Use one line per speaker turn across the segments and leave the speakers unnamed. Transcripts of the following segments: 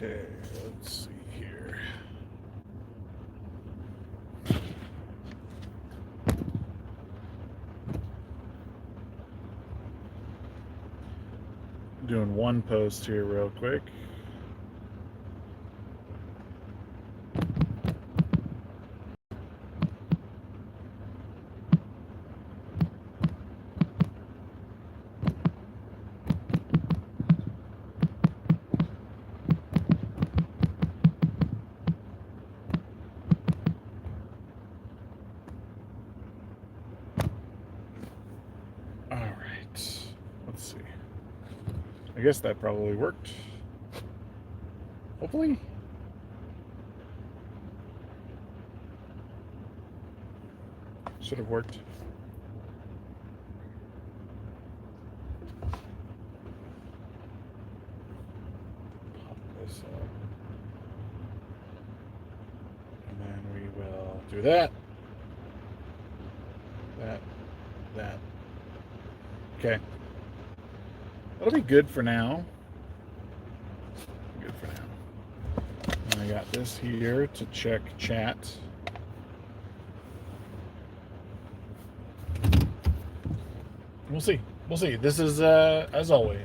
Okay, let's see here. Doing one post here real quick. All right, let's see. I guess that probably worked. Hopefully. Should have worked. Pop this up. And then we will do that. That. Okay. That'll be good for now. Good for now. And I got this here to check chat. We'll see. We'll see. This is, as always,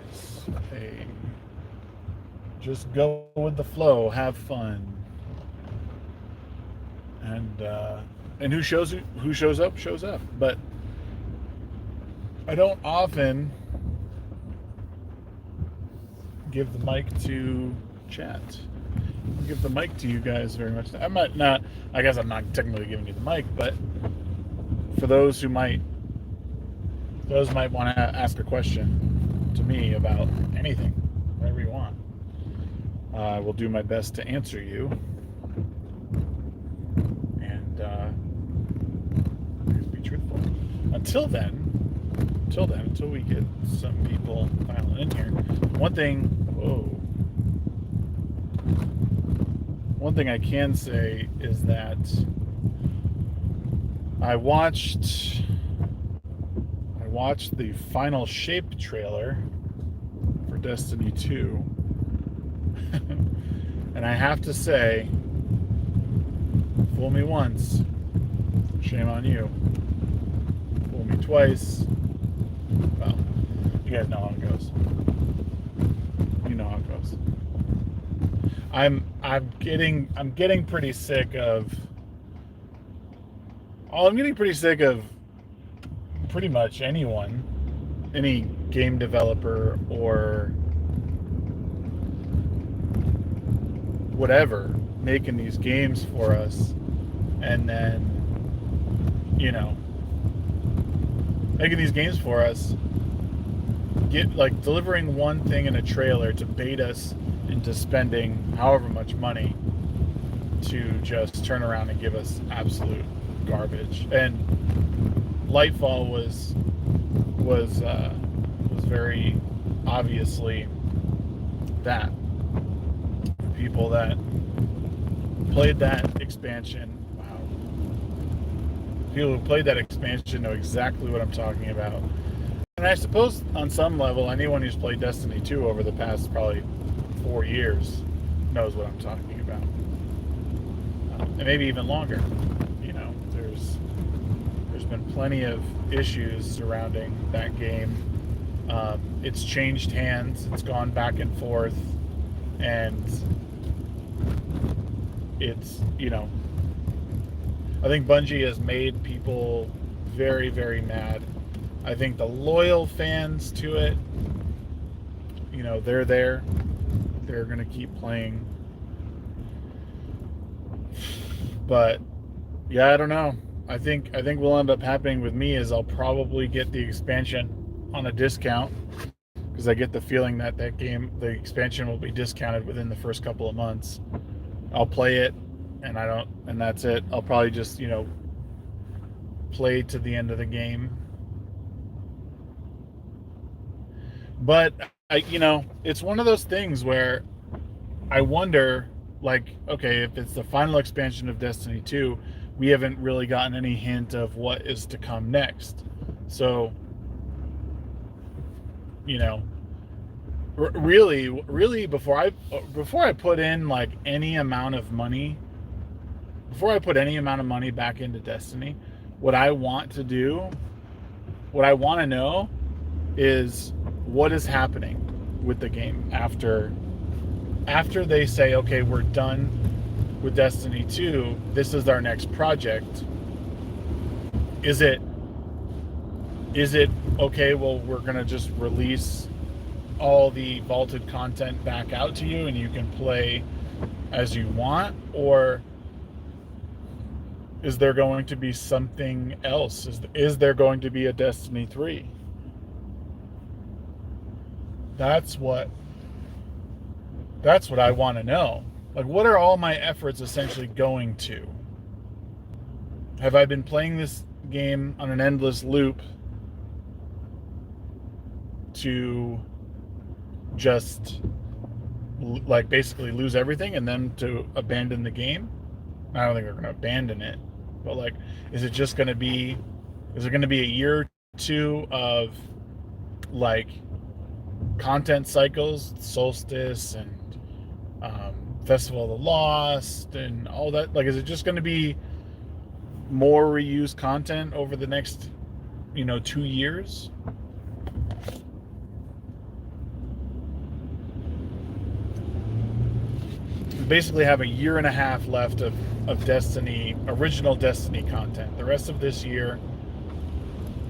just go with the flow, have fun, and who shows up shows up. But I don't often give the mic to chat. I give the mic to you guys very much. I might not. I guess I'm not technically giving you the mic, but for those might want to ask a question to me about anything, whatever you want. I will do my best to answer you, and just be truthful. Until we get some people filing in here. One thing I can say is that I watched the final shape trailer for Destiny 2, and I have to say, fool me once, shame on you. Fool me twice, well, you guys know how it goes. You know how it goes. I'm getting pretty sick of. I'm getting pretty sick of pretty much anyone, any game developer or whatever, making these games for us, and then, making these games for us, delivering one thing in a trailer to bait us into spending however much money to just turn around and give us absolute garbage. And Lightfall was very obviously that. People that played that expansion, people who played that expansion know exactly what I'm talking about. And I suppose on some level, anyone who's played Destiny 2 over the past probably 4 years knows what I'm talking about. And maybe even longer. There's been plenty of issues surrounding that game. It's changed hands. It's gone back and forth. And it's, I think Bungie has made people very, very mad. I think the loyal fans to it, they're there. They're going to keep playing. But, yeah, I don't know. I think what'll end up happening with me is I'll probably get the expansion on a discount, because I get the feeling that game, the expansion, will be discounted within the first couple of months. I'll play it, and that's it. I'll probably just, play to the end of the game. But it's one of those things where I wonder, okay, if it's the final expansion of Destiny 2, we haven't really gotten any hint of what is to come next. So, really, before I put in like any amount of money, before I put any amount of money back into Destiny, what I want to do, what I want to know is what is happening with the game after they say, okay, we're done with Destiny 2, this is our next project. Is it okay, well, we're going to just release all the vaulted content back out to you and you can play as you want? Or is there going to be something else? Is there going to be a Destiny 3? That's what I want to know. Like, what are all my efforts essentially going to? Have I been playing this game on an endless loop to just like basically lose everything and then to abandon the game? I don't think they're going to abandon it, but like, is it going to be a year or two of like content cycles, Solstice and Festival of the Lost and all that? Like, is it just going to be more reused content over the next 2 years? We basically have a year and a half left of Destiny, original Destiny content, the rest of this year,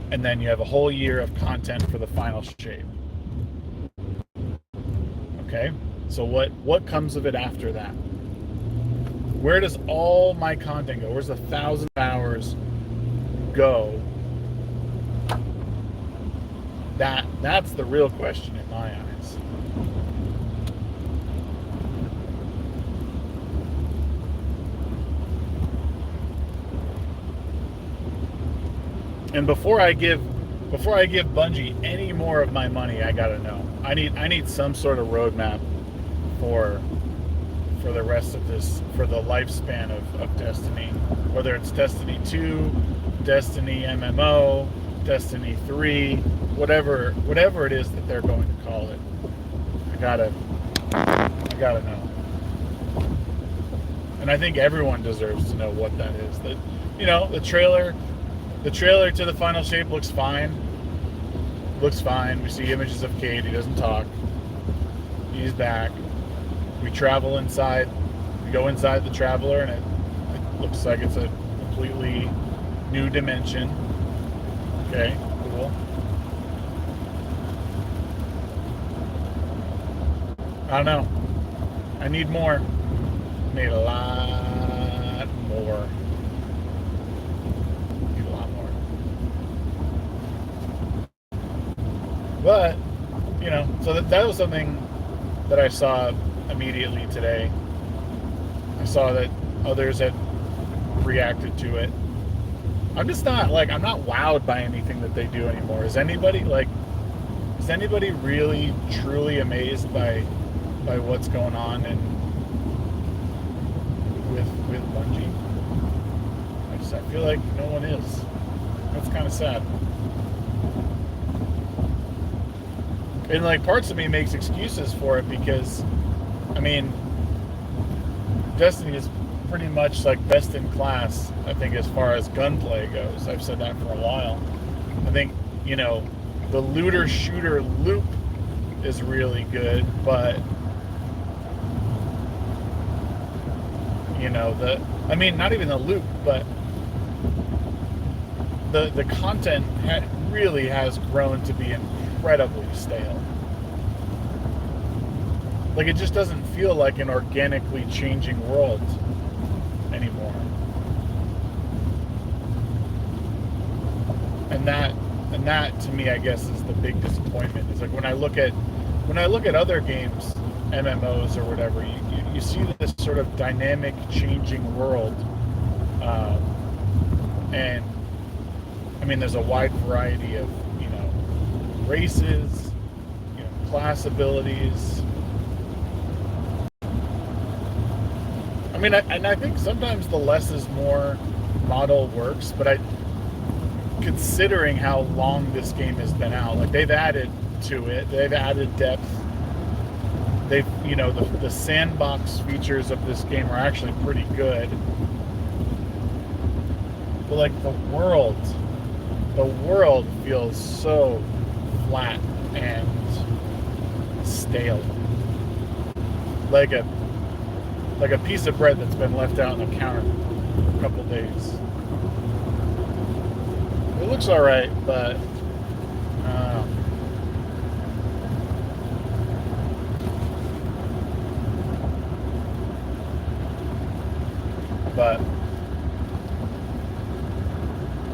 and then you have a whole year of content for the final shape. Okay, so what comes of it after that? Where does all my content go? Where's the 1,000 hours go? That's the real question in my eyes. And before I give Bungie any more of my money, I gotta know. I need some sort of roadmap for the rest of this, for the lifespan of Destiny. Whether it's Destiny 2, Destiny MMO, Destiny 3, whatever it is that they're going to call it. I gotta know. And I think everyone deserves to know what that is. The trailer to the final shape looks fine. Looks fine. We see images of Cade. He doesn't talk. He's back. We travel inside. We go inside the Traveler, and it looks like it's a completely new dimension. Okay, cool. I don't know. I need more. I need a lot more. But, so that was something that I saw immediately today. I saw that others had reacted to it. I'm not wowed by anything that they do anymore. Is anybody really truly amazed by what's going on with Bungie? I feel like no one is. That's kind of sad. And like, parts of me makes excuses for it because, Destiny is pretty much like best in class, I think, as far as gunplay goes. I've said that for a while. I think, the looter shooter loop is really good, but not even the loop, but the content really has grown to be incredibly stale. Like, it just doesn't feel like an organically changing world anymore. And that to me, I guess, is the big disappointment. Is like when I look at other games, MMOs or whatever, you see this sort of dynamic changing world, and there's a wide variety of races, class abilities. I think sometimes the less is more model works, but considering how long this game has been out, like, they've added to it, they've added depth, they've, the sandbox features of this game are actually pretty good. But like the world feels so flat and stale. Like a piece of bread that's been left out on the counter for a couple days. It looks alright, but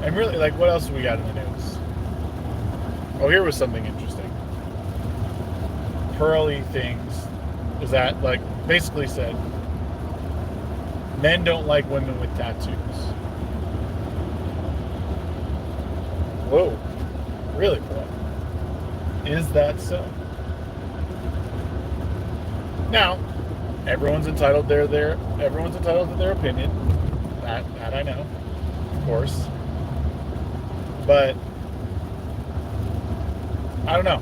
I'm really like, what else do we got in the news? Oh, here was something interesting. Pearly Things is that, like, basically said men don't like women with tattoos. Whoa, really, bro? Is that so? Now, everyone's entitled to their opinion. That I know, of course. But I don't know.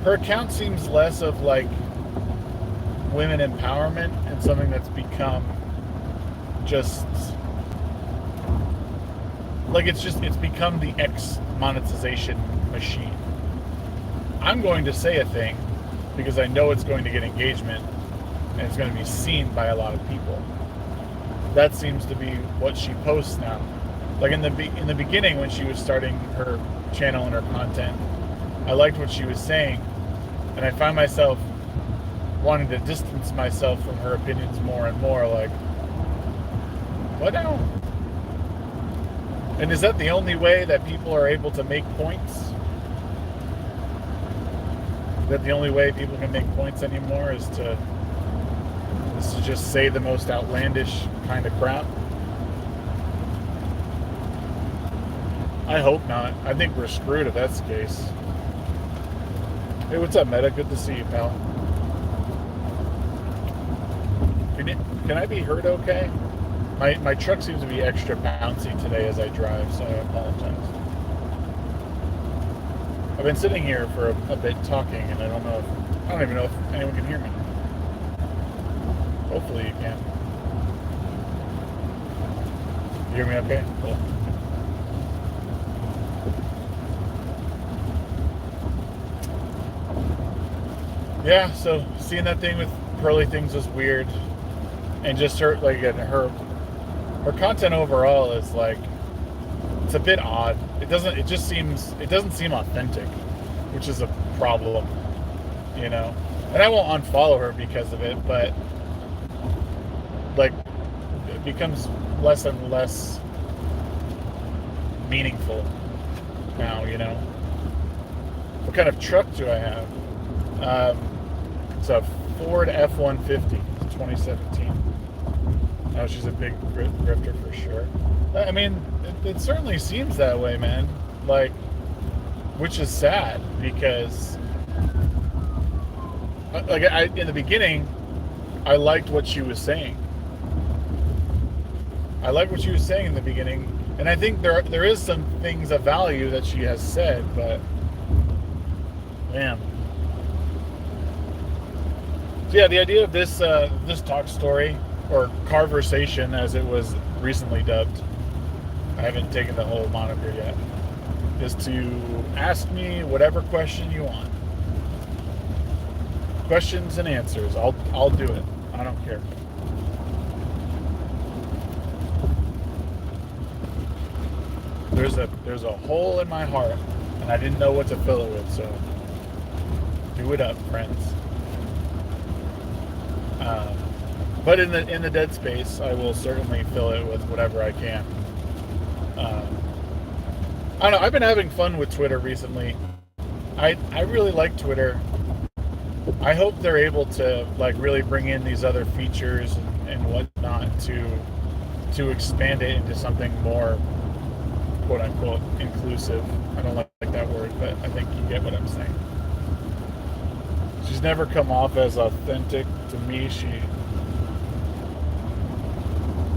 Her account seems less of like women empowerment and something that's become just like it's become the X monetization machine. I'm going to say a thing because I know it's going to get engagement and it's going to be seen by a lot of people. That seems to be what she posts now. Like in the beginning when she was starting her channel and her content, I liked what she was saying, and I find myself wanting to distance myself from her opinions more and more. Like, what now? And is that the only way that people are able to make points? Is that the only way people can make points anymore is to just say the most outlandish kind of crap? I hope not. I think we're screwed if that's the case. Hey, what's up, Meta? Good to see you, pal. Can I be heard okay? My truck seems to be extra bouncy today as I drive, so I apologize. I've been sitting here for a bit talking, and I don't even know if anyone can hear me. Hopefully you can. You hear me okay? Cool. Yeah, so seeing that thing with Pearly Things was weird, and just her, like, again, her content overall is like, it's a bit odd. It doesn't seem authentic, which is a problem, And I won't unfollow her because of it, but like, it becomes less and less meaningful now, What kind of truck do I have? It's a Ford F-150, 2017. Now she's a big grifter for sure. I mean, it certainly seems that way, man. Like, which is sad because, like, in the beginning, I liked what she was saying. In the beginning, and I think there is some things of value that she has said, but man. So yeah, the idea of this talk story, or conversation as it was recently dubbed, I haven't taken the whole moniker yet, is to ask me whatever question you want. Questions and answers. I'll do it. I don't care. There's a hole in my heart, and I didn't know what to fill it with, so do it up, friends. But in the dead space, I will certainly fill it with whatever I can. I don't know. I've been having fun with Twitter recently. I really like Twitter. I hope they're able to like really bring in these other features and whatnot to expand it into something more quote unquote inclusive. I don't like that word, but I think you get what I'm saying. She's never come off as authentic to me. She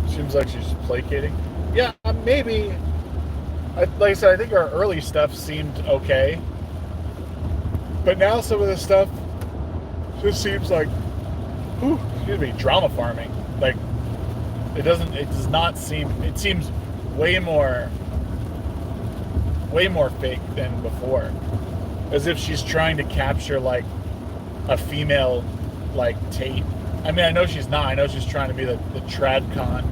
seems like she's placating. Yeah, maybe. Like I said, I think our early stuff seemed okay. But now some of the stuff Just seems like, excuse me, drama farming. Like, it does not seem, it seems way more fake than before. As if she's trying to capture, like, a female, like, Tate. I mean, I know she's not. I know she's trying to be the tradcon.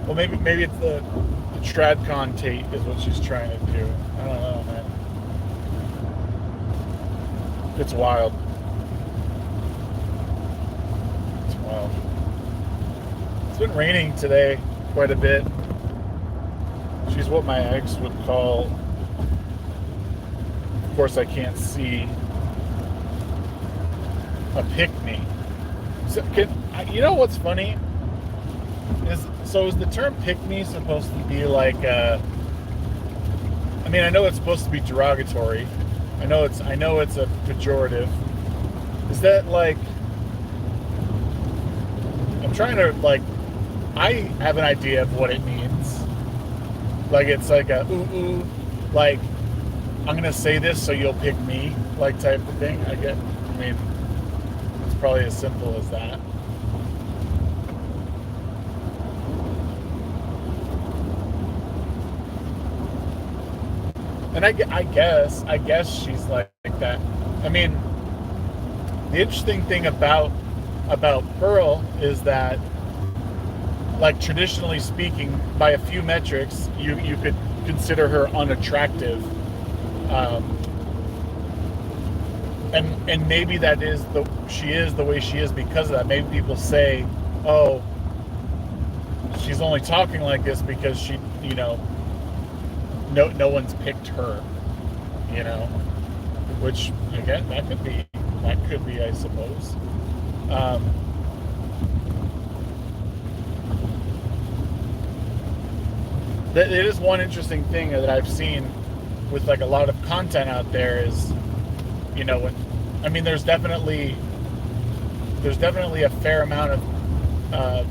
Well, maybe it's the tradcon Tate is what she's trying to do. I don't know, man. It's wild. It's wild. It's been raining today quite a bit. She's what my ex would call, of course I can't see, a pick-me. So, you know what's funny? Is the term pick-me supposed to be like, I mean, I know it's supposed to be derogatory. I know it's a pejorative. Is that like, I'm trying to, like, I have an idea of what it means. Like, it's like a ooh, like, I'm gonna say this so you'll pick me, like, type of thing. I mean, it's probably as simple as that. And I guess she's like that. I mean, the interesting thing about Pearl is that, like, traditionally speaking, by a few metrics, you could consider her unattractive. And maybe that is she is the way she is because of that. Maybe people say, oh, she's only talking like this because she, you know, no one's picked her, you know, which, again, that could be, I suppose. It is one interesting thing that I've seen with, like, a lot of content out there is, you know, I mean, there's definitely a fair amount of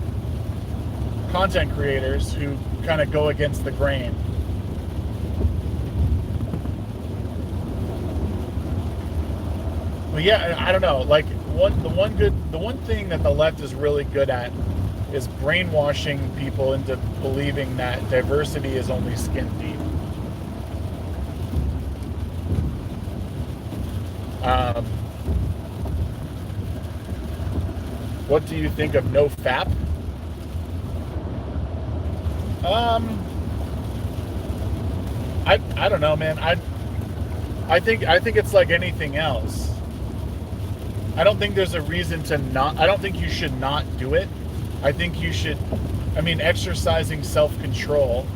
content creators who kind of go against the grain. But yeah, I don't know. Like, the one thing that the left is really good at is brainwashing people into believing that diversity is only skin deep. What do you think of no FAP? I don't know, man. I think it's like anything else. I don't think there's a reason to not. I don't think you should not do it. I think you should. I mean, exercising self-control.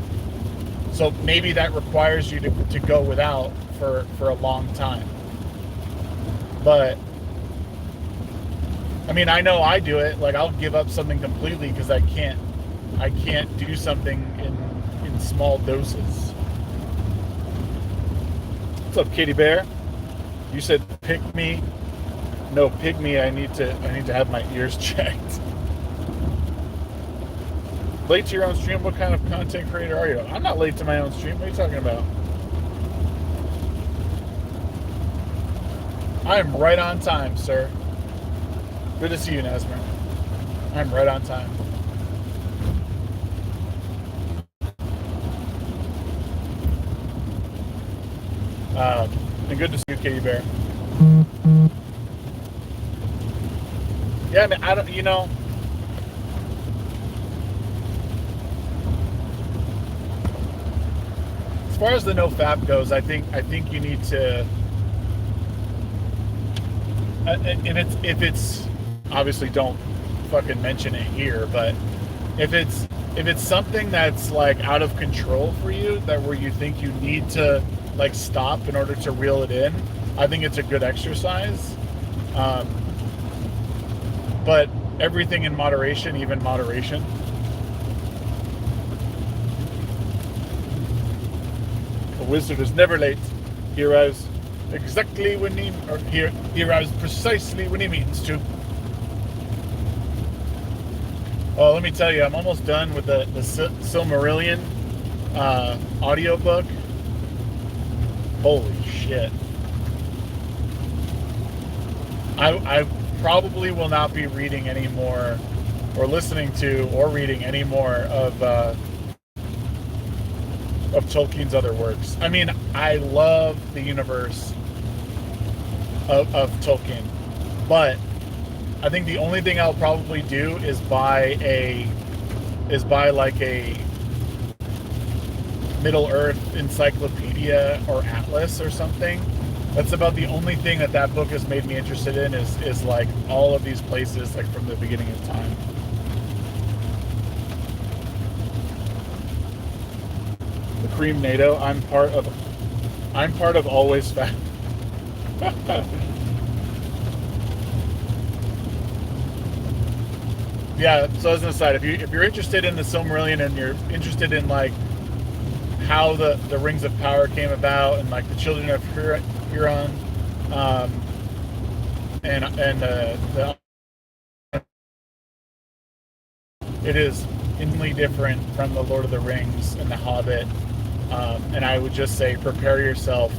So maybe that requires you to go without for a long time. But I mean, I know I do it. Like, I'll give up something completely because I can't do something in small doses. What's up, Kitty Bear? You said pick me. No, pig me. I need to have my ears checked. Late to your own stream? What kind of content creator are you? I'm not late to my own stream. What are you talking about? I am right on time, sir. Good to see you, Nesmer. I'm right on time. And good to see you, Kitty Bear. Yeah, I mean, I don't, you know. As far as the no FAP goes, I think you need to. And if it's obviously, don't fucking mention it here, but if it's something that's, like, out of control for you, that where you think you need to, like, stop in order to reel it in, I think it's a good exercise. But everything in moderation, even moderation. A wizard is never late. He arrives exactly when he arrives precisely when he means to. Oh, let me tell you, I'm almost done with the Silmarillion audiobook. Holy shit. probably will not be reading any more, or listening to, or reading any more of Tolkien's other works. I mean, I love the universe of Tolkien, but I think the only thing I'll probably do is buy like a Middle Earth encyclopedia or atlas or something. That's about the only thing that book has made me interested in, is like all of these places, like from the beginning of time. The Cream NATO, I'm part of Always Fat. Yeah, so as an aside, if you're interested in the Silmarillion, and you're interested in like how the Rings of Power came about, and like the Children of Huron, and it is infinitely different from the Lord of the Rings and the Hobbit, and I would just say prepare yourself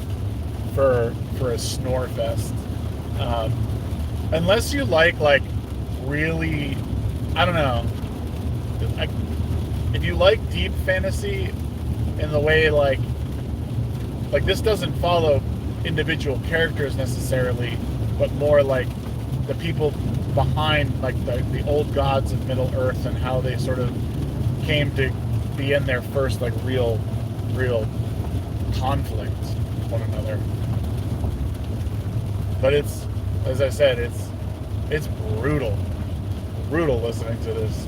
for a snore fest, unless you like really, I don't know, if you like deep fantasy in the way like this doesn't follow individual characters necessarily, but more like the people behind like the old gods of Middle Earth, and how they sort of came to be in their first like real conflict with one another. But it's, as I said, it's brutal listening to this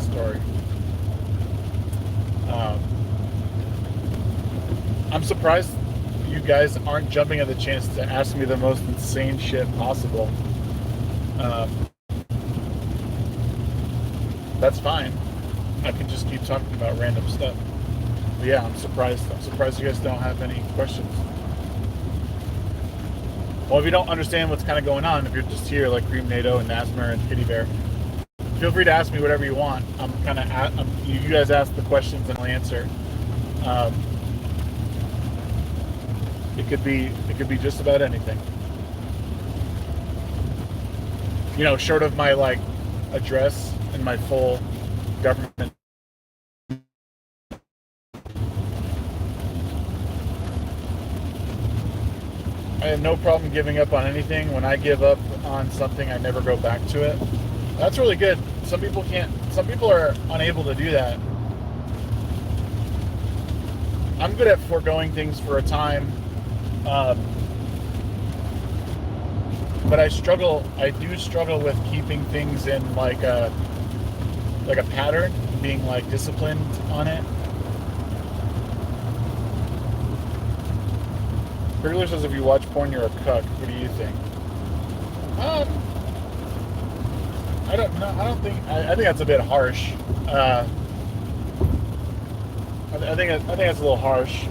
story. I'm surprised you guys aren't jumping at the chance to ask me the most insane shit possible. That's fine. I can just keep talking about random stuff. But yeah, I'm surprised you guys don't have any questions. Well, if you don't understand what's kind of going on, if you're just here like Cream NATO and Nasmer and Kitty Bear, feel free to ask me whatever you want. You guys ask the questions and I'll answer. It could be just about anything. You know, short of my like address and my full government. I have no problem giving up on anything. When I give up on something, I never go back to it. That's really good. Some people can't. Some people are unable to do that. I'm good at foregoing things for a time, but I do struggle with keeping things in like a pattern, being like disciplined on it. Burglar says, if you watch porn, you're a cuck. What do you think? I don't know. I think that's a bit harsh. I think that's a little harsh.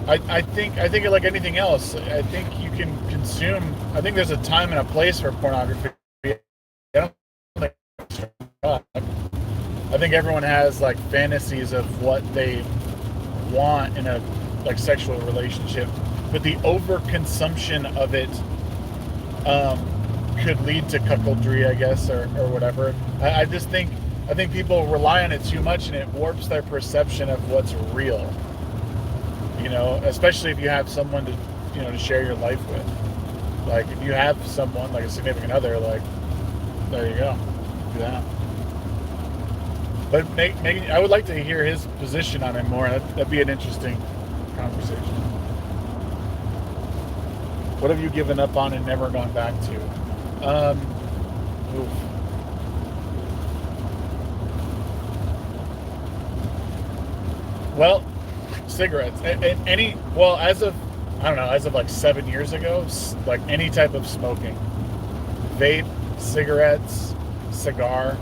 I think like anything else, I think you can consume. I think there's a time and a place for pornography. I don't think it's wrong. I think everyone has like fantasies of what they want in a like sexual relationship, but the overconsumption of it could lead to cuckoldry, I guess, or whatever. I think people rely on it too much, and it warps their perception of what's real. You know, especially if you have someone to share your life with. Like if you have someone like a significant other, like there you go, do that. But I would like to hear his position on it more. That'd be an interesting conversation. What have you given up on and never gone back to? Well, cigarettes. As of like 7 years ago, like any type of smoking, vape, cigarettes, cigar.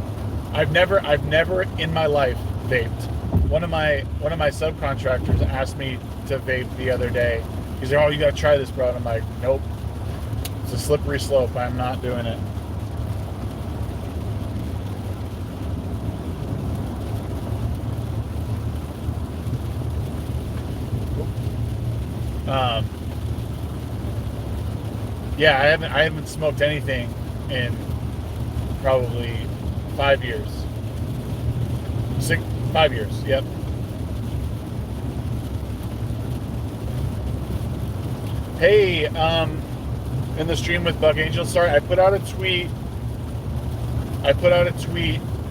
I've never in my life vaped. One of my subcontractors asked me to vape the other day. He's like, "Oh, you gotta try this, bro." And I'm like, "Nope. It's a slippery slope. I'm not doing it." Um, yeah, I haven't smoked anything in probably 5 years. 5 years. Yep. Hey, in the stream with Buck Angel. Sorry, I put out a tweet.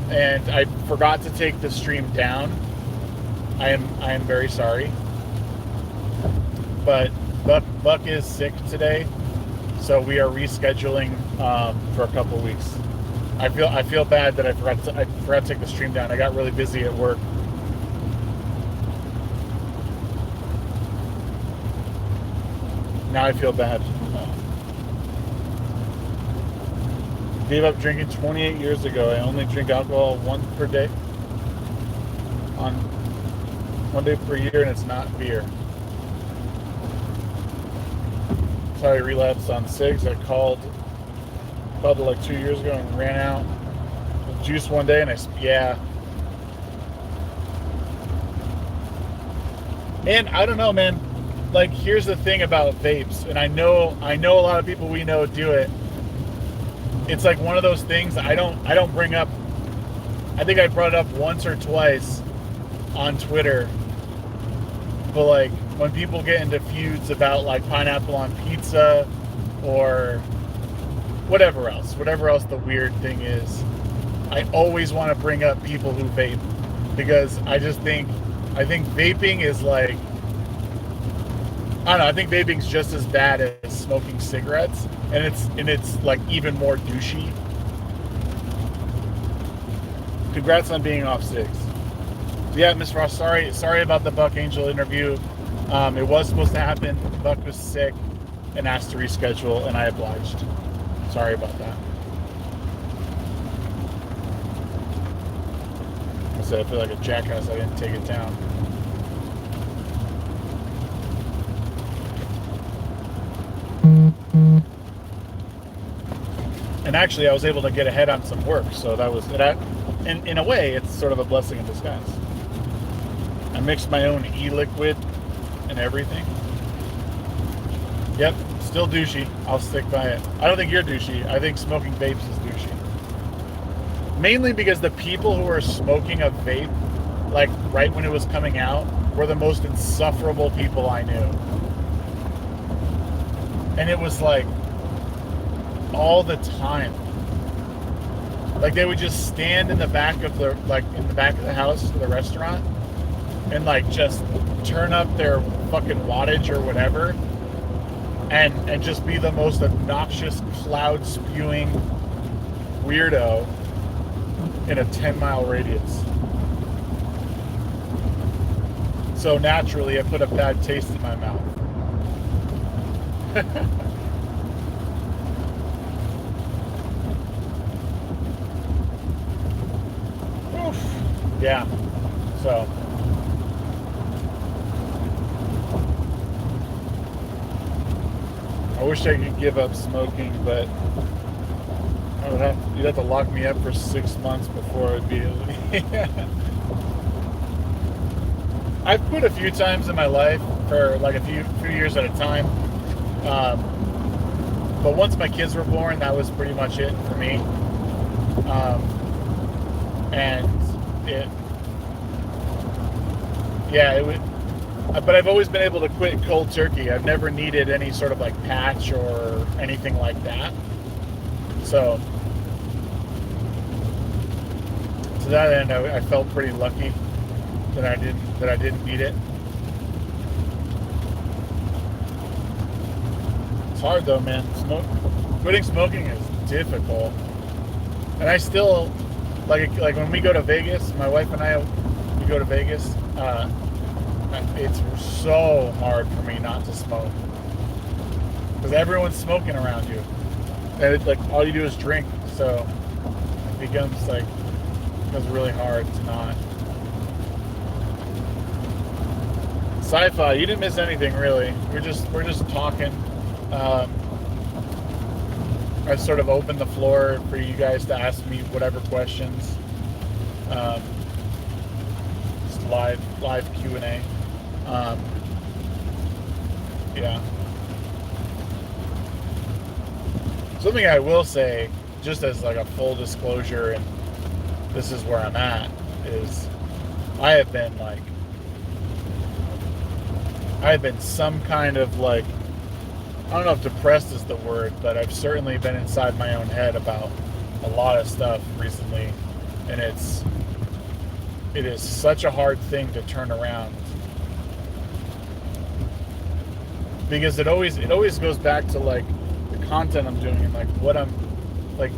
And I forgot to take the stream down. I am very sorry. But Buck is sick today, so we are rescheduling for a couple weeks. I feel bad that I forgot to take the stream down. I got really busy at work. Now I feel bad. Gave up drinking 28 years ago. I only drink alcohol once per day. On 1 day per year, and it's not beer. Sorry, relapsed on cigs. I called it like 2 years ago and ran out of juice one day, and yeah. And I don't know, man. Like, here's the thing about vapes, and I know a lot of people we know do it. It's like one of those things I don't bring up. I think I brought it up once or twice on Twitter. But like when people get into feuds about like pineapple on pizza or whatever else the weird thing is, I always want to bring up people who vape, because I think vaping is like, I don't know, I think vaping's just as bad as smoking cigarettes, and it's like even more douchey. Congrats on being off cigs. So yeah, Miss Ross, sorry about the Buck Angel interview. It was supposed to happen. Buck was sick and asked to reschedule, and I obliged. Sorry about that. I said I feel like a jackass. I didn't take it down. And actually, I was able to get ahead on some work, so that was that. In a way, it's sort of a blessing in disguise. I mixed my own e-liquid and everything. Yep, still douchey. I'll stick by it. I don't think you're douchey. I think smoking vapes is douchey. Mainly because the people who were smoking a vape, like right when it was coming out, were the most insufferable people I knew. And it was like all the time. Like they would just stand in the back of the house of the restaurant and like just turn up their fucking wattage or whatever and just be the most obnoxious cloud spewing weirdo in a 10-mile radius. So naturally it put a bad taste in my mouth. Yeah, so I wish I could give up smoking, but you'd have to lock me up for 6 months before I'd be able to. I've quit a few times in my life for like a few years at a time, but once my kids were born, that was pretty much it for me. But I've always been able to quit cold turkey. I've never needed any sort of like patch or anything like that. So to that end, I felt pretty lucky that I didn't need it. It's hard though, man. Quitting smoking is difficult, and I still like when we go to Vegas. My wife and I, we go to Vegas. It's so hard for me not to smoke because everyone's smoking around you, and it's like all you do is drink. So it becomes really hard to not. Sci-fi, you didn't miss anything really. We're just talking. I sort of opened the floor for you guys to ask me whatever questions. Just live Q&A. Yeah. Something I will say, just as like a full disclosure, and this is where I'm at, is I have been some kind of like, I don't know if depressed is the word, but I've certainly been inside my own head about a lot of stuff recently, and it is such a hard thing to turn around, because it always goes back to like the content I'm doing and like what I'm like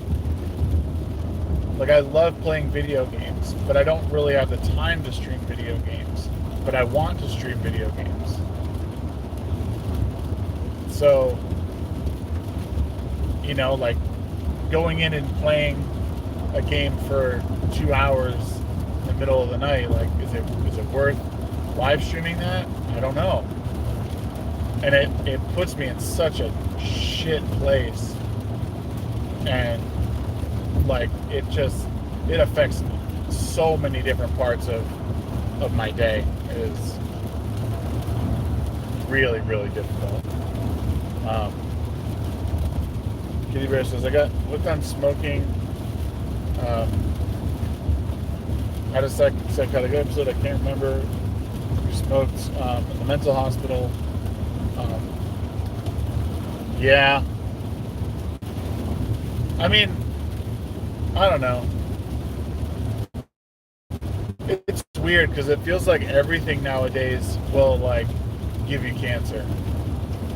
I love playing video games, but I don't really have the time to stream video games, but I want to stream video games. So, you know, like going in and playing a game for 2 hours in the middle of the night, like is it worth live streaming that? I don't know. And it puts me in such a shit place, and like it affects so many different parts of my day. It is really, really difficult. Kitty Bear says, I got hooked on smoking. Had a psychotic episode. I can't remember who smoked in the mental hospital. Yeah. I mean, I don't know. It's weird because it feels like everything nowadays will like give you cancer,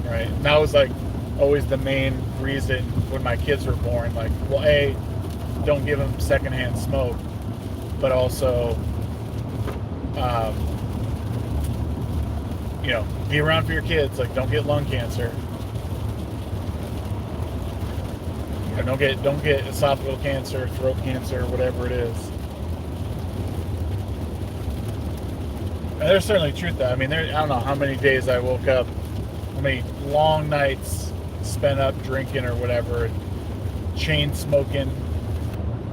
right? And that was like always the main reason when my kids were born. Like, well, A, don't give them secondhand smoke, but also, you know, be around for your kids. Like, don't get lung cancer. You know, don't get esophageal cancer, throat cancer, whatever it is. And there's certainly truth to that. I mean, I don't know how many days I woke up, how many long nights spent up drinking or whatever, chain smoking,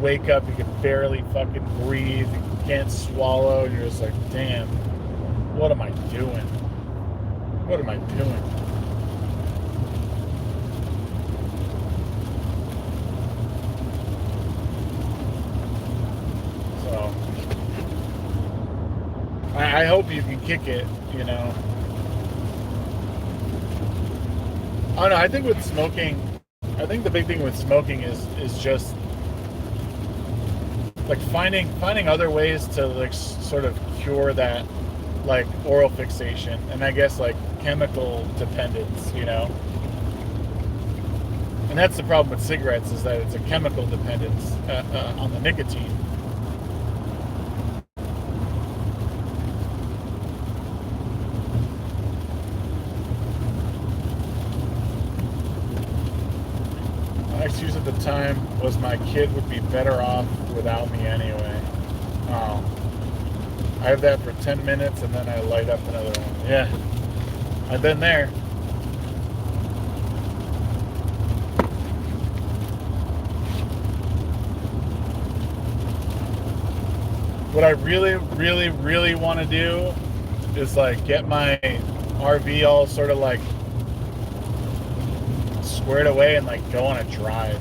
wake up, you can barely fucking breathe, you can't swallow, and you're just like, damn, what am I doing? What am I doing? So, I hope you can kick it, you know. I don't know, I think with smoking, I think the big thing with smoking is just like finding other ways to like sort of cure that like oral fixation, and I guess like chemical dependence, you know. And that's the problem with cigarettes, is that it's a chemical dependence on the nicotine. My excuse at the time was my kid would be better off without me anyway. Oh. I have that for 10 minutes and then I light up another one. Yeah. I've been there. What I really, really, really want to do is like get my RV all sort of like squared away and like go on a drive.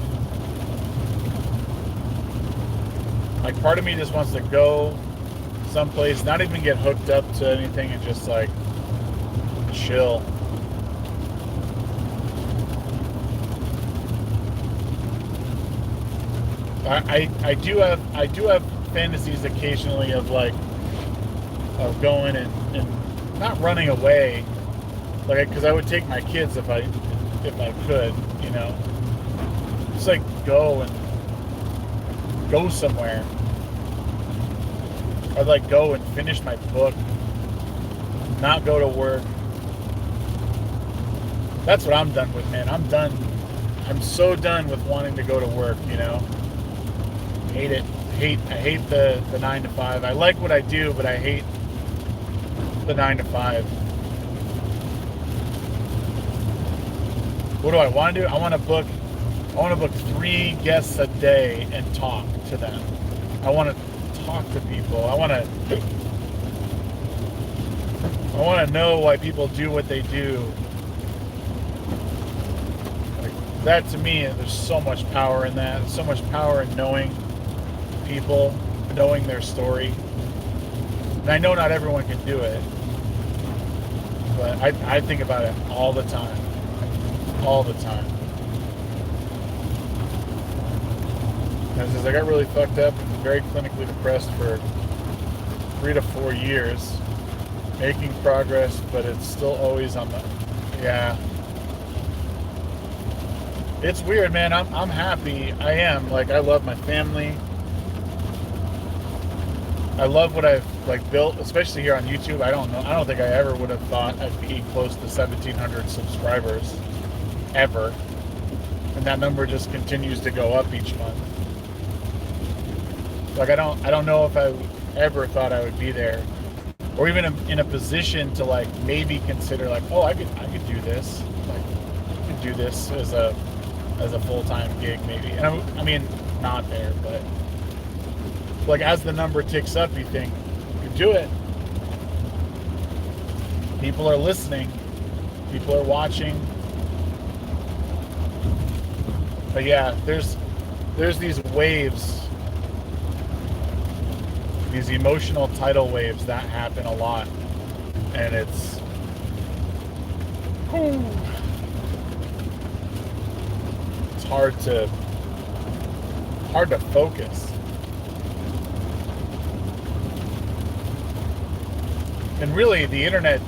Like part of me just wants to go someplace, not even get hooked up to anything, and just like chill. I do have fantasies occasionally of like of going and not running away, like, because I would take my kids if I could, you know, just like go somewhere. I'd like go and finish my book, not go to work. That's what I'm done with, man. I'm done. I'm so done with wanting to go to work, you know. Hate it. I hate the 9 to 5. I like what I do, but I hate the 9 to 5. What do I want to do? I want to book 3 guests a day and talk to them. I want to talk to people. I want to know why people do what they do. that to me, there's so much power in that. So much power in knowing people, knowing their story. And I know not everyone can do it, but I think about it all the time. All the time. As I got really fucked up and very clinically depressed for 3 to 4 years, making progress, but it's still always on the, yeah. It's weird, man. I'm happy. I am. Like, I love my family. I love what I've like built, especially here on YouTube. I don't think I ever would have thought I'd be close to 1,700 subscribers ever. And that number just continues to go up each month. Like, I don't know if I ever thought I would be there, or even in a position to like maybe consider like, oh, I could do this. Like, I could do this as a full-time gig maybe. And I mean, not there, but like as the number ticks up, you think you could do it. People are listening. People are watching. But yeah, there's these waves. These emotional tidal waves that happen a lot, and it's hard to focus. And really, the internet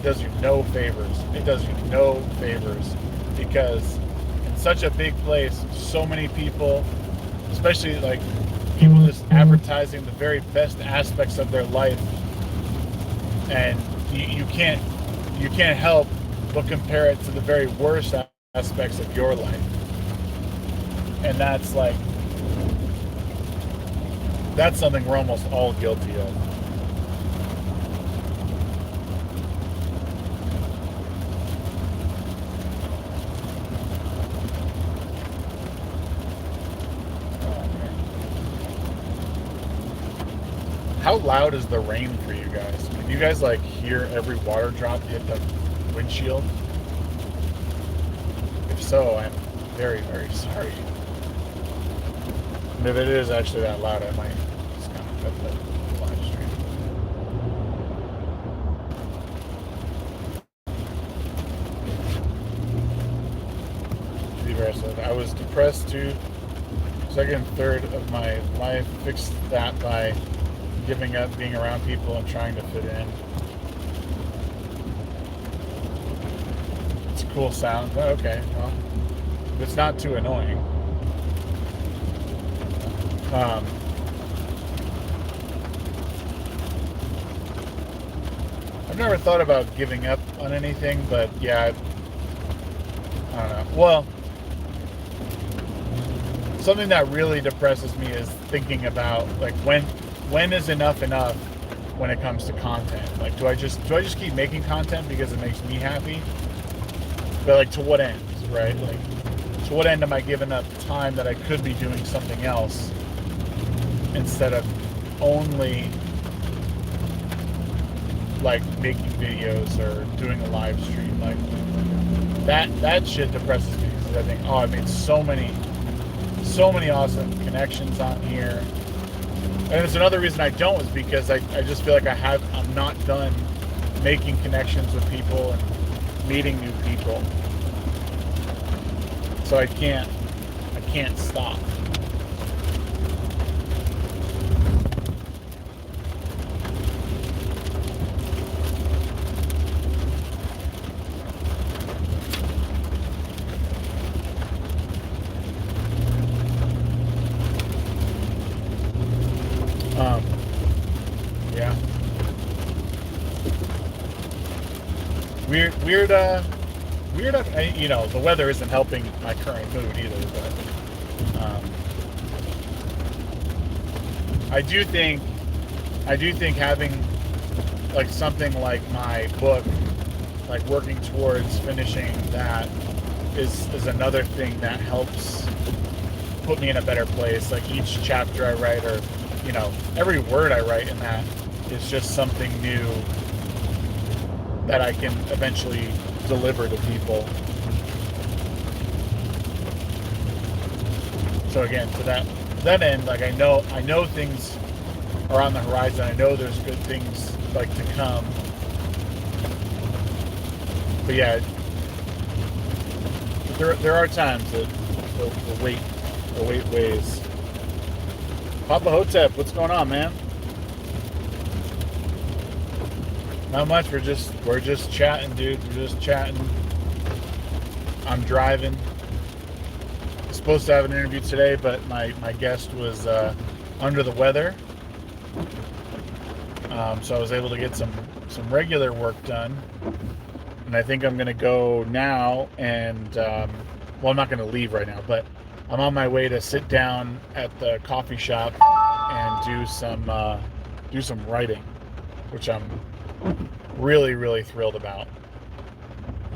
does you no favors. It does you no favors, because in such a big place, so many people, especially like people just advertising the very best aspects of their life, and you can't help but compare it to the very worst aspects of your life. And that's something we're almost all guilty of. How loud is the rain for you guys? Can you guys like hear every water drop hit the windshield? If so, I'm very, very sorry. And if it is actually that loud, I might just kind of cut the live stream. I was depressed too. Second, third of my life. Fixed that by giving up being around people and trying to fit in. It's a cool sound. Oh, okay, well, it's not too annoying. I've never thought about giving up on anything, but yeah, I don't know. Well, something that really depresses me is thinking about like when is enough when it comes to content? Like, do I just keep making content because it makes me happy? But like, to what end, right? Like, to what end am I giving up time that I could be doing something else instead of only like making videos or doing a live stream? Like, that shit depresses me, because I think, oh, I made so many awesome connections on here. And it's another reason I don't, is because I just feel like I'm not done making connections with people and meeting new people. So I can't stop. Yeah. Weird. You know, the weather isn't helping my current mood either, but I do think having like something like my book, like working towards finishing that, is another thing that helps put me in a better place. Like, each chapter I write, or you know, every word I write in that is just something new that I can eventually deliver to people. So again, to that end, like I know things are on the horizon. I know there's good things like to come. But yeah, there are times that the wait weighs. Papa Hotep, what's going on, man? Not much. We're just chatting, dude. We're just chatting. I'm driving. Supposed to have an interview today, but my guest was under the weather, so I was able to get some regular work done. And I think I'm gonna go now, and well, I'm not gonna leave right now, but I'm on my way to sit down at the coffee shop and do some writing, which I'm really thrilled about.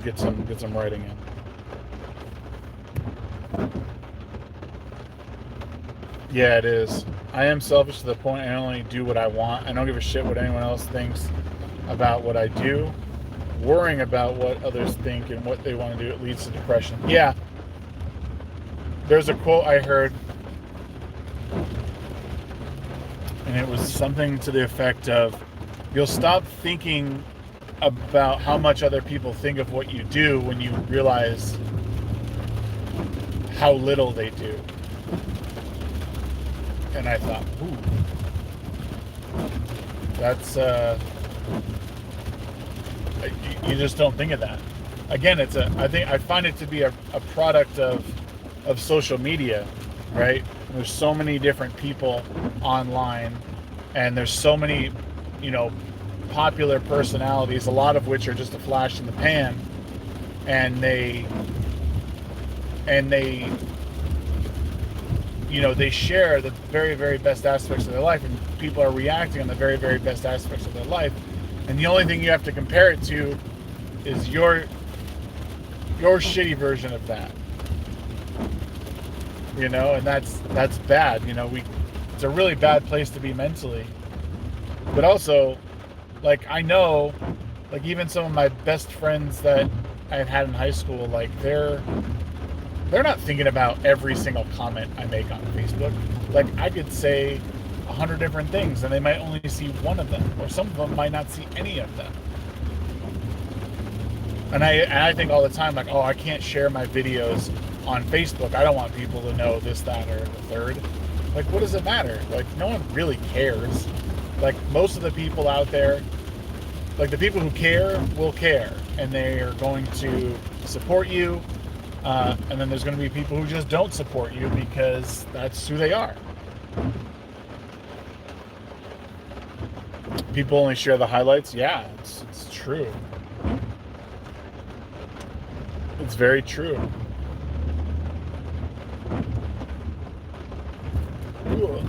Get some writing in. Yeah, it is. I am selfish to the point I only do what I want. I don't give a shit what anyone else thinks about what I do. Worrying about what others think and what they want to do, it leads to depression. Yeah. There's a quote I heard, and it was something to the effect of, you'll stop thinking about how much other people think of what you do when you realize how little they do. And I thought, ooh, that's you just don't think of that. Again, I find it to be a product of social media, right? There's so many different people online, and there's so many, popular personalities, a lot of which are just a flash in the pan, and they they share the very, very best aspects of their life, and people are reacting on the very, very best aspects of their life. And the only thing you have to compare it to is your shitty version of that. And that's bad. It's a really bad place to be mentally. But also, like, I know, like, even some of my best friends that I've had in high school, like, they're not thinking about every single comment I make on Facebook. Like, I could say 100 different things, and they might only see one of them, or some of them might not see any of them. And I think all the time, like, oh, I can't share my videos on Facebook. I don't want people to know this, that, or the third. Like, what does it matter? Like, no one really cares. Like, most of the people out there, like, the people who care will care, and they are going to support you. And then there's going to be people who just don't support you because that's who they are. People only share the highlights. Yeah, it's true. It's very true. Ooh.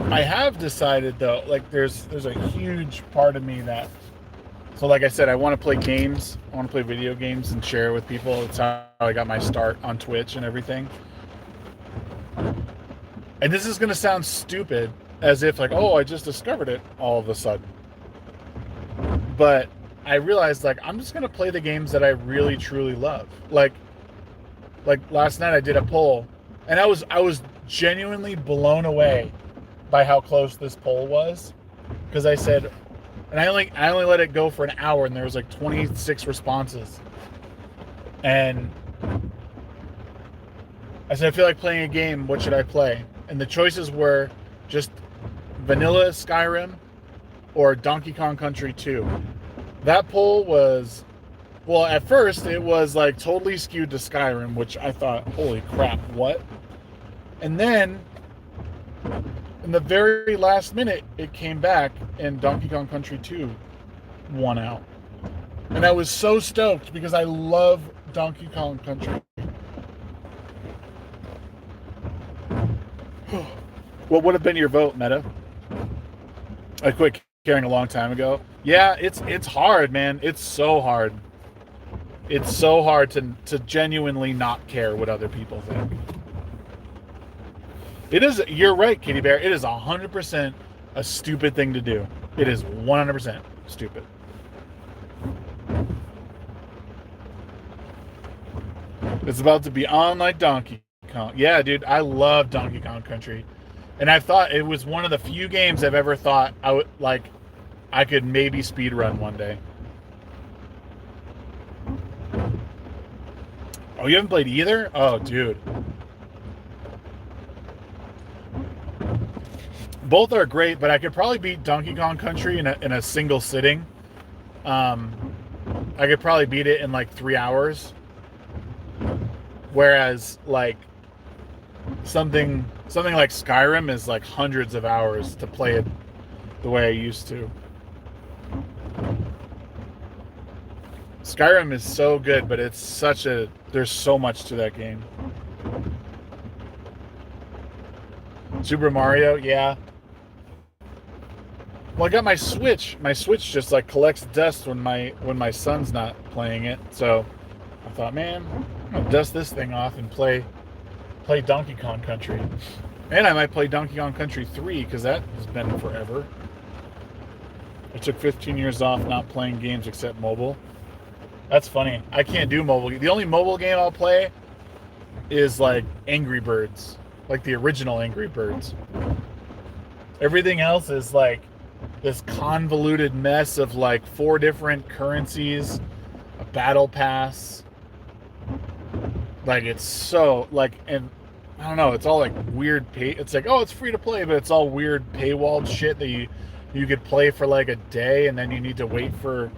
I have decided, though, like, there's a huge part of me that, so like I said, I want to play games. I want to play video games and share with people. It's how I got my start on Twitch and everything. And this is going to sound stupid, as if, like, oh, I just discovered it all of a sudden. But I realized, like, I'm just going to play the games that I really, truly love. Like last night I did a poll, and I was genuinely blown away by how close this poll was, because I said, and I only let it go for an hour, and there was like 26 responses, and I said, I feel like playing a game. What should I play? And the choices were just vanilla Skyrim or Donkey Kong Country 2. That poll was, well, at first it was like totally skewed to Skyrim, which I thought, holy crap, what? And then in the very last minute, it came back, and Donkey Kong Country 2 won out. And I was so stoked because I love Donkey Kong Country. What would have been your vote, Meta? I quit caring a long time ago. Yeah, it's hard, man. It's so hard. It's so hard to genuinely not care what other people think. It is, you're right, Kitty Bear. It is 100% a stupid thing to do. It is 100% stupid. It's about to be on like Donkey Kong. Yeah, dude, I love Donkey Kong Country, and I thought it was one of the few games I've ever thought I would like. I could maybe speed run one day. Oh, you haven't played either? Oh, dude. Both are great, but I could probably beat Donkey Kong Country in a single sitting. I could probably beat it in like 3 hours. Whereas like something like Skyrim is like hundreds of hours to play it the way I used to. Skyrim is so good, but it's such a there's so much to that game. Super Mario, yeah. Well, I got my Switch. My Switch just like collects dust when my son's not playing it. So I thought, man, I'm gonna dust this thing off and play Donkey Kong Country. And I might play Donkey Kong Country 3 because that has been forever. I took 15 years off not playing games except mobile. That's funny. I can't do mobile. The only mobile game I'll play is like Angry Birds, like the original Angry Birds. Everything else is like this convoluted mess of like 4 different currencies, a battle pass. Like it's so like, and I don't know, it's all like weird it's like, oh, it's free to play, but it's all weird paywalled shit that you could play for like a day and then you need to wait for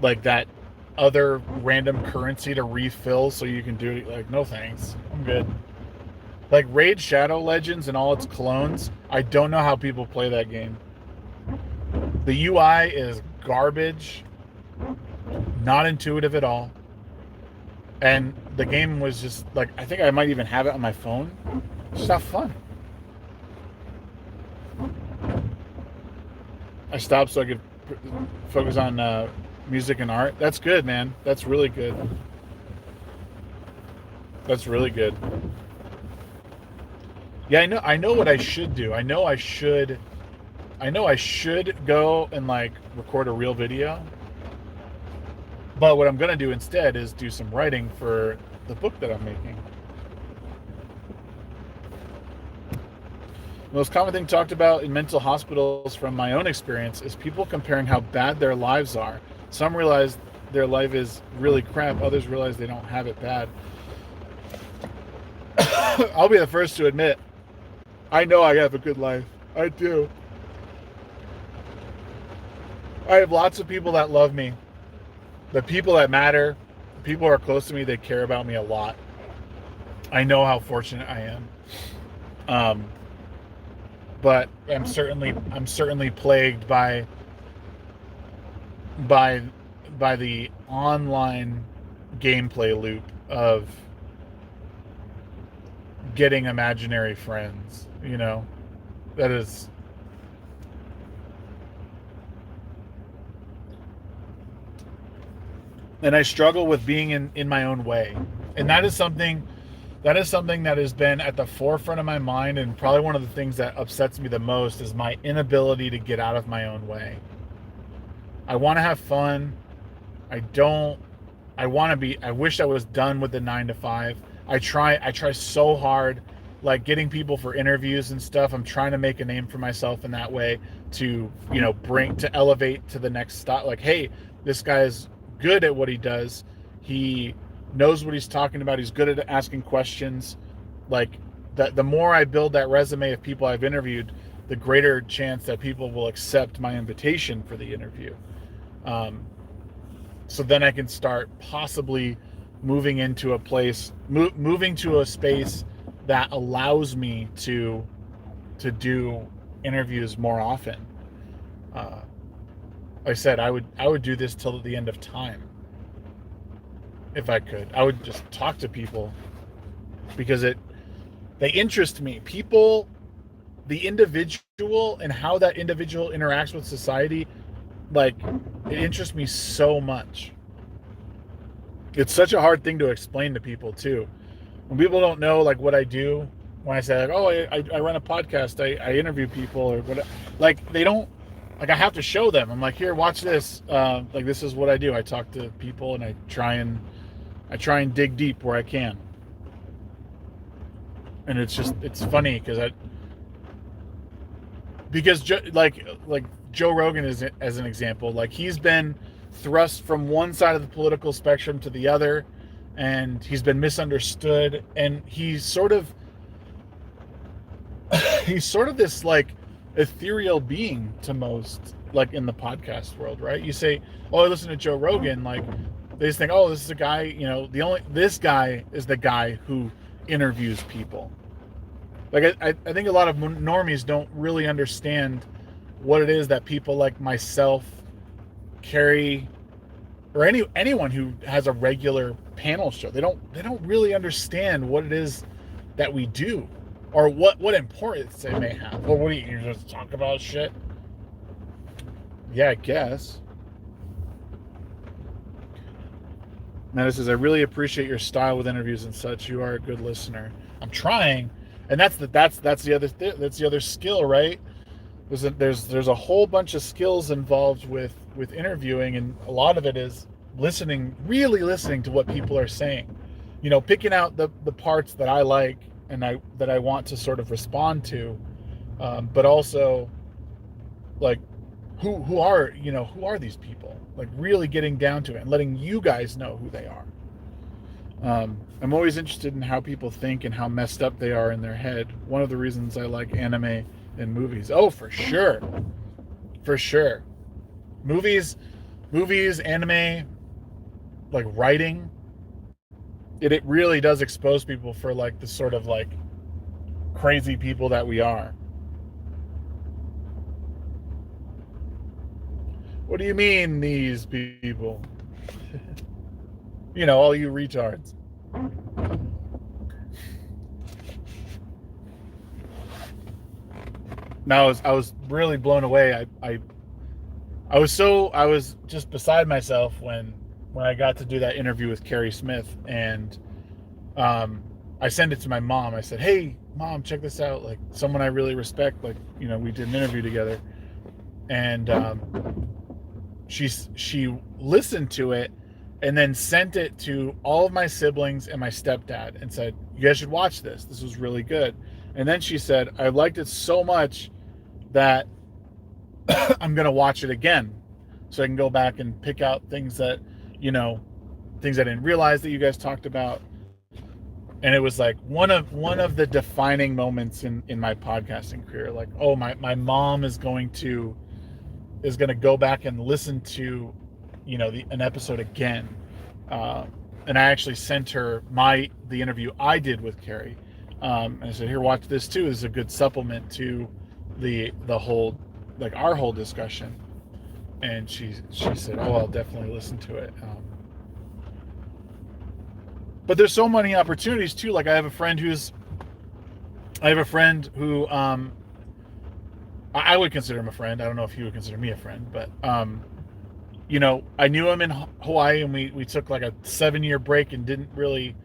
like that other random currency to refill so you can do it. Like, no thanks, I'm good. Like Raid Shadow Legends and all its clones, I don't know how people play that game. The UI is garbage, not intuitive at all. And the game was just like, I think I might even have it on my phone. It's just not fun. I stopped so I could focus on music and art. That's good, man. That's really good. That's really good. Yeah, I know what I should do. I know I should go and like record a real video. But what I'm going to do instead is do some writing for the book that I'm making. The most common thing talked about in mental hospitals from my own experience is people comparing how bad their lives are. Some realize their life is really crap. Others realize they don't have it bad. I'll be the first to admit, I know I have a good life. I do. I have lots of people that love me. The people that matter, the people who are close to me, they care about me a lot. I know how fortunate I am. But I'm certainly plagued by the online gameplay loop of getting imaginary friends, you know. That is and I struggle with being in my own way. And that is something that has been at the forefront of my mind, and probably one of the things that upsets me the most is my inability to get out of my own way. I want to have fun. I wish I was done with the 9 to 5. I try so hard, like getting people for interviews and stuff. I'm trying to make a name for myself in that way to, you know, elevate to the next stop. Like, hey, this guy is good at what he does. He knows what he's talking about. He's good at asking questions. Like, the more I build that resume of people I've interviewed, the greater chance that people will accept my invitation for the interview. So then I can start possibly moving into a place, moving to a space that allows me to do interviews more often. Like I said, I would do this till the end of time. If I could, I would just talk to people because they interest me. People, the individual and how that individual interacts with society, like, it interests me so much. It's such a hard thing to explain to people too. When people don't know like what I do, when I say like, oh, I run a podcast, I interview people or whatever, like they don't, like I have to show them. I'm like, here, watch this. Like this is what I do. I talk to people and I try and I try and dig deep where I can. And it's funny because like Joe Rogan is as an example, like he's been thrust from one side of the political spectrum to the other, and he's been misunderstood, and he's sort of this like ethereal being to most, like in the podcast world, right? You say, oh, I listen to Joe Rogan, like they just think, oh, this is a guy, this guy is the guy who interviews people. Like I think a lot of normies don't really understand what it is that people like myself carry, or anyone who has a regular panel show. They don't really understand what it is that we do, or what importance it may have. Well, what do you just talk about shit? Yeah, I guess. Now this is, I really appreciate your style with interviews and such. You are a good listener. I'm trying, and that's the other skill, right? There's a whole bunch of skills involved with interviewing, and a lot of it is really listening to what people are saying. Picking out the parts that I like and that I want to sort of respond to, but also like who are these people? Like really getting down to it and letting you guys know who they are. I'm always interested in how people think and how messed up they are in their head. One of the reasons I like anime and movies. Oh, for sure. For sure. Movies, anime, like writing, it really does expose people for like the sort of like crazy people that we are. What do you mean, these people? All you retards. Now I was really blown away. I was just beside myself when I got to do that interview with Carrie Smith, and I sent it to my mom. I said, "Hey, Mom, check this out. Like someone I really respect. Like we did an interview together," and she listened to it and then sent it to all of my siblings and my stepdad and said, "You guys should watch this. This was really good." And then she said, "I liked it so much that I'm going to watch it again so I can go back and pick out things that, things I didn't realize that you guys talked about." And it was like one of the defining moments in my podcasting career. Like, oh, my mom is going to go back and listen to, an episode again. And I actually sent her the interview I did with Carrie. And I said, "Here, watch this too. This is a good supplement to the whole, like our whole discussion." And she said, "Oh, I'll definitely listen to it." But there's so many opportunities too. Like I have a friend who I would consider him a friend. I don't know if he would consider me a friend, but I knew him in Hawaii, and we took like a 7-year break and didn't really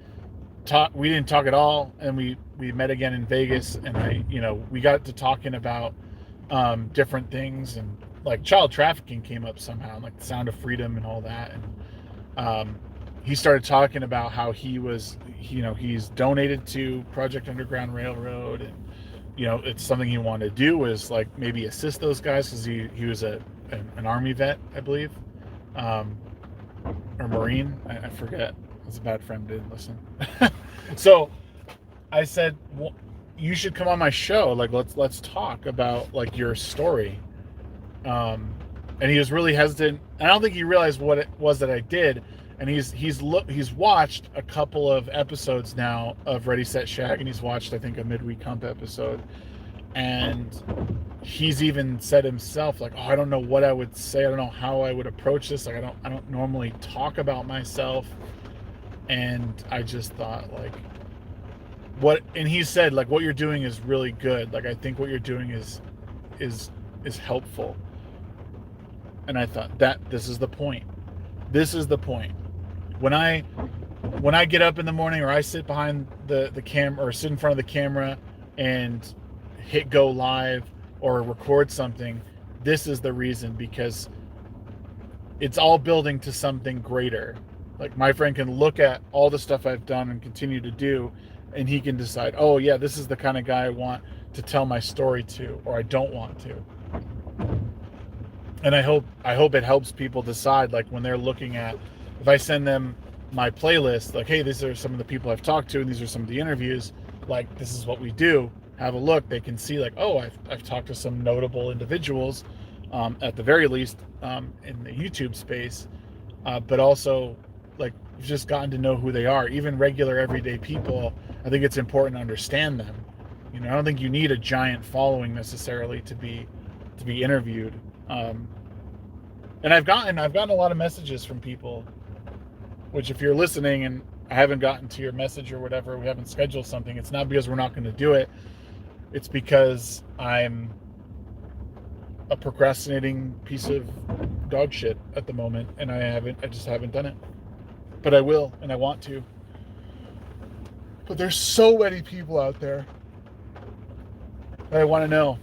talk. We didn't talk at all, and we met again in Vegas, and we got to talking about different things, and like child trafficking came up somehow, like the Sound of Freedom and all that, and he started talking about how he's donated to Project Underground Railroad, and it's something he wanted to do was like maybe assist those guys, because he was an Army vet, I believe, or Marine, I forget. I was a bad friend, didn't listen. So I said, well, you should come on my show. Like let's talk about like your story. And he was really hesitant. I don't think he realized what it was that I did. And he's watched a couple of episodes now of Ready Set Shag, and he's watched I think a midweek hump episode, and he's even said himself like, "Oh, I don't know what I would say. I don't know how I would approach this. Like I don't normally talk about myself." And I just thought like, and he said like, "What you're doing is really good. Like I think what you're doing is helpful." And I thought that this is the point. This is the point. When I get up in the morning, or I sit behind the camera, or sit in front of the camera and hit go live or record something, this is the reason, because it's all building to something greater. Like, my friend can look at all the stuff I've done and continue to do, and he can decide, oh yeah, this is the kind of guy I want to tell my story to, or I don't want to. And I hope it helps people decide, like, when they're looking at, if I send them my playlist, like, hey, these are some of the people I've talked to, and these are some of the interviews, like, this is what we do, have a look. They can see, like, oh, I've talked to some notable individuals, at the very least, in the YouTube space, but also, like, you've just gotten to know who they are. Even regular everyday people, I think it's important to understand them. You know, I don't think you need a giant following necessarily to be interviewed. And I've gotten a lot of messages from people, which, if you're listening and I haven't gotten to your message or whatever, we haven't scheduled something, it's not because we're not going to do it. It's because I'm a procrastinating piece of dog shit at the moment, and I just haven't done it. But I will, and I want to. But there's so many people out there that I want to know.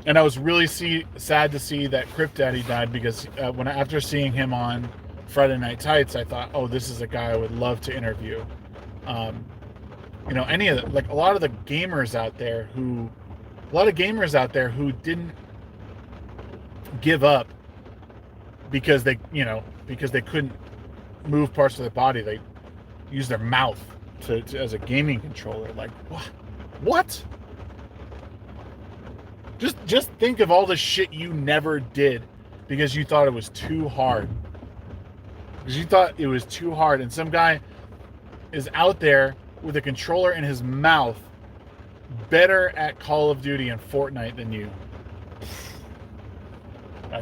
And I was really sad to see that Crypt Daddy died, because after seeing him on Friday Night Tights, I thought, oh, this is a guy I would love to interview. You know, any of the, like, a lot of gamers out there who didn't give up because they couldn't move parts of their body. They use their mouth to as a gaming controller. Like, what? Just think of all the shit you never did because you thought it was too hard. And some guy is out there with a controller in his mouth, better at Call of Duty and Fortnite than you.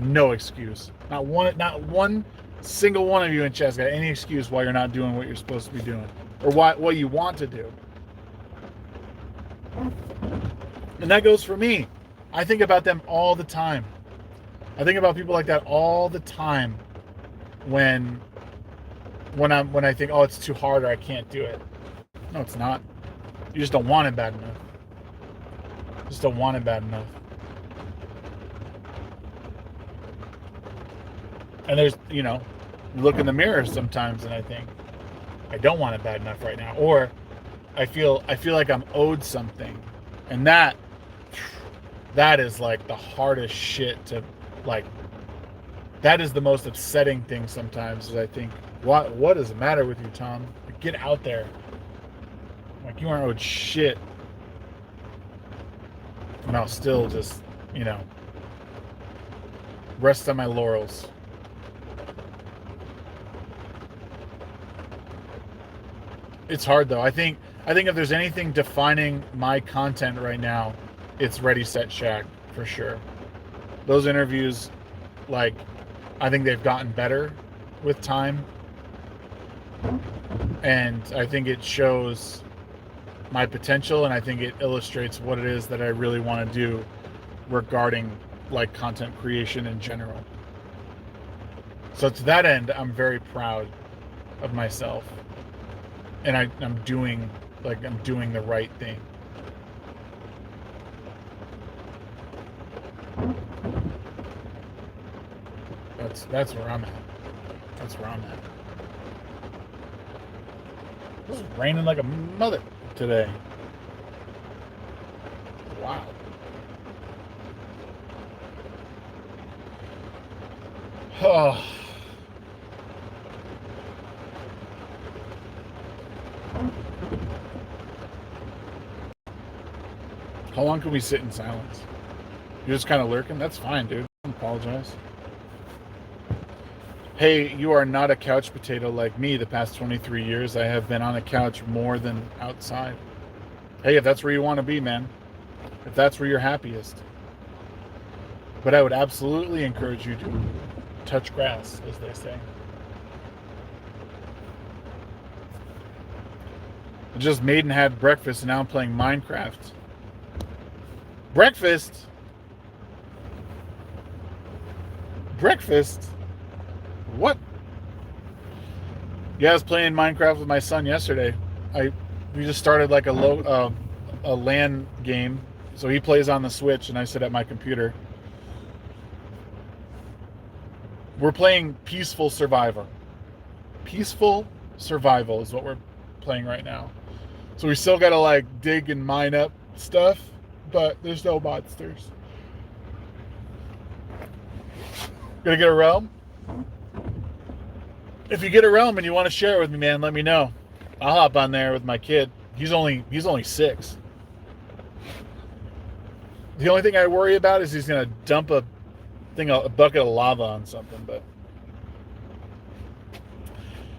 No excuse. Not one single one of you in chat's got any excuse why you're not doing what you're supposed to be doing, or what you want to do. And that goes for me. I think about them all the time. I think about people like that all the time when I think, oh, it's too hard or I can't do it. No, it's not. You just don't want it bad enough. And there's, you look in the mirror sometimes and I think, I don't want it bad enough right now. Or I feel like I'm owed something. And that is like the hardest shit to, like, that is the most upsetting thing sometimes, is I think, what is the matter with you, Tom? Like, get out there. Like, you aren't owed shit. And I'll still just, rest on my laurels. It's hard though. I think if there's anything defining my content right now, it's Ready, Set, Shag, for sure. Those interviews, like, I think they've gotten better with time. And I think it shows my potential, and I think it illustrates what it is that I really want to do regarding, like, content creation in general. So to that end, I'm very proud of myself. And I'm doing the right thing. That's where I'm at. It's raining like a mother today. Wow. Oh. How long can we sit in silence? You're just kind of lurking? That's fine, dude. I don't apologize. Hey, you are not a couch potato like me. The past 23 years, I have been on a couch more than outside. Hey, if that's where you want to be, man. If that's where you're happiest. But I would absolutely encourage you to touch grass, as they say. I just made and had breakfast, and now I'm playing Minecraft. Breakfast? What? Yeah, I was playing Minecraft with my son yesterday. We just started like a LAN game. So he plays on the Switch and I sit at my computer. We're playing Peaceful Survivor. Peaceful survival is what we're playing right now. So we still gotta like dig and mine up stuff, but there's no monsters. Gonna get a realm? If you get a realm and you want to share it with me, man, let me know. I'll hop on there with my kid. He's only 6. The only thing I worry about is he's gonna dump a bucket of lava on something. But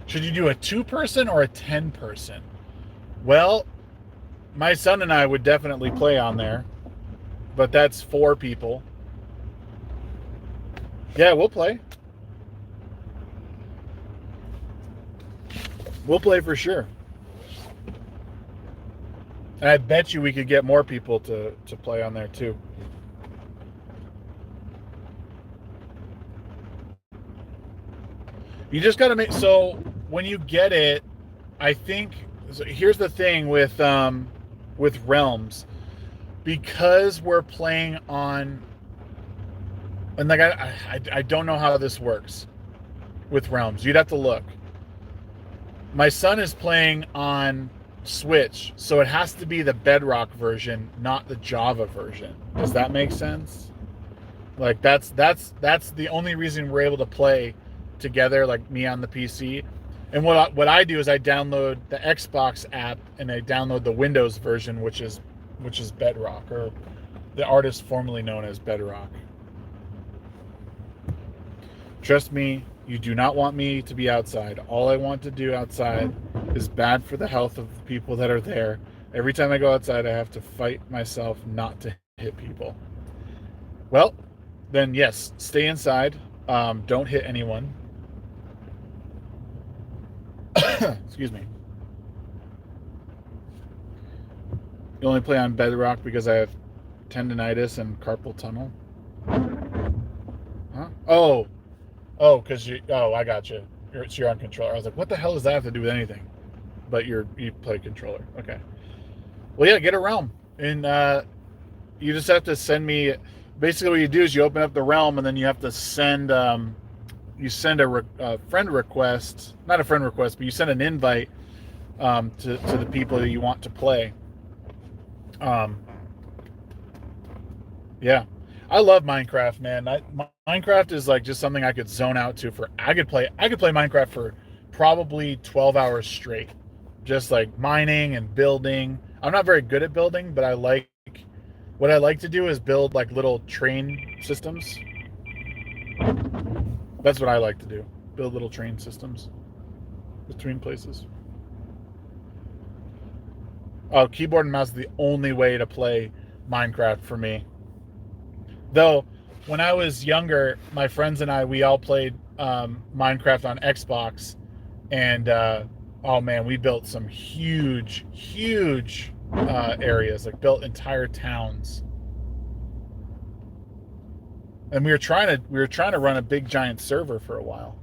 should you do a 2-person or a 10-person? Well, my son and I would definitely play on there, but that's 4 people. Yeah, we'll play. We'll play for sure. And I bet you we could get more people to play on there too. You just got to make, so when you get it, I think, so here's the thing with realms, because we're playing on, and like I don't know how this works with realms. You'd have to look. My son is playing on Switch, so it has to be the Bedrock version, not the Java version. Does that make sense? Like that's the only reason we're able to play together, like me on the PC. And what I do is I download the Xbox app and I download the Windows version, which is Bedrock, or the artist formerly known as Bedrock. Trust me, you do not want me to be outside. All I want to do outside is bad for the health of the people that are there. Every time I go outside, I have to fight myself not to hit people. Well, then yes, stay inside. Don't hit anyone. Excuse me. You only play on Bedrock because I have tendonitis and carpal tunnel? Huh? Oh, because I got you. You're on controller. I was like, what the hell does that have to do with anything? But you play controller. Okay. Well, yeah, get a realm. And you just have to send me, basically what you do is you open up the realm and then you have to send, you send a friend request, not a friend request, but you send an invite to the people that you want to play. Yeah. I love Minecraft, man. Minecraft is like just something I could zone out to I could play Minecraft for probably 12 hours straight. Just like mining and building. I'm not very good at building, but what I like to do is build like little train systems. That's what I like to do. Build little train systems between places. Oh, keyboard and mouse is the only way to play Minecraft for me. Though, when I was younger, my friends and I, we all played Minecraft on Xbox. And, oh man, we built some huge areas, like built entire towns. And we were trying to run a big giant server for a while.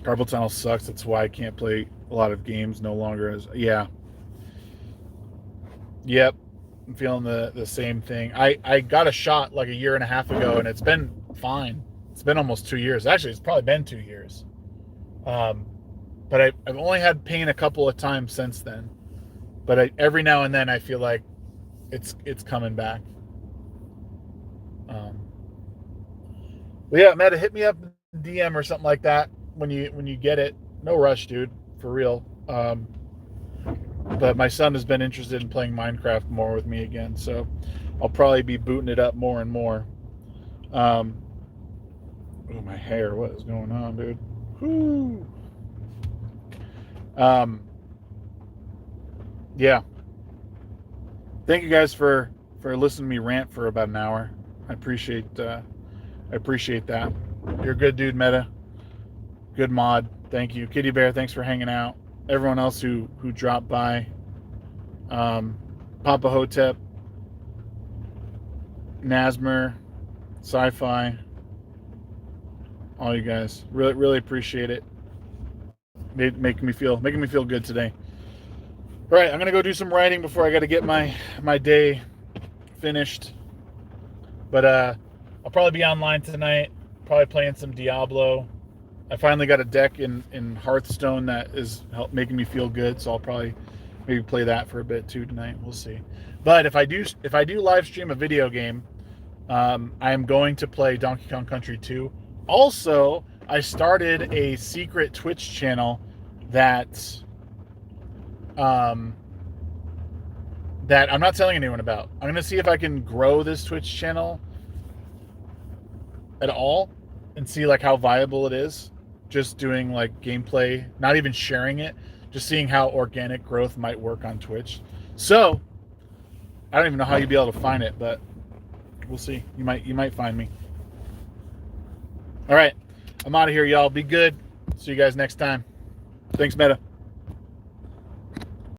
Carpal tunnel sucks. That's why I can't play a lot of games no longer. Yeah. Yep. I'm feeling the same thing. I got a shot like a year and a half ago, and it's been fine. It's been almost 2 years. Actually, it's probably been 2 years. But I've only had pain a couple of times since then. But every now and then I feel like it's coming back. Well, yeah, Meta, hit me up in DM or something like that when you get it. No rush, dude. For real. But my son has been interested in playing Minecraft more with me again, so I'll probably be booting it up more and more. Oh, my hair. What is going on, dude? Whoo. Yeah. Thank you guys for listening to me rant for about an hour. I appreciate that. You're a good dude, Meta. Good mod. Thank you. Kitty Bear, thanks for hanging out. Everyone else who dropped by. Papa Hotep, Nasmer, Sci-Fi, all you guys. Really appreciate it. Making me feel good today. All right, I'm gonna go do some writing before I got to get my day finished. But I'll probably be online tonight. Probably playing some Diablo. I finally got a deck in Hearthstone that is making me feel good, so I'll probably maybe play that for a bit too tonight. We'll see. But if I do live stream a video game, I am going to play Donkey Kong Country 2. Also, I started a secret Twitch channel that that I'm not telling anyone about. I'm going to see if I can grow this Twitch channel at all and see like how viable it is. Just doing like gameplay, not even sharing it, just seeing how organic growth might work on Twitch. So I don't even know how you'd be able to find it, but we'll see. You might find me. All right, I'm out of here, y'all. Be good. See you guys next time. Thanks, Meta.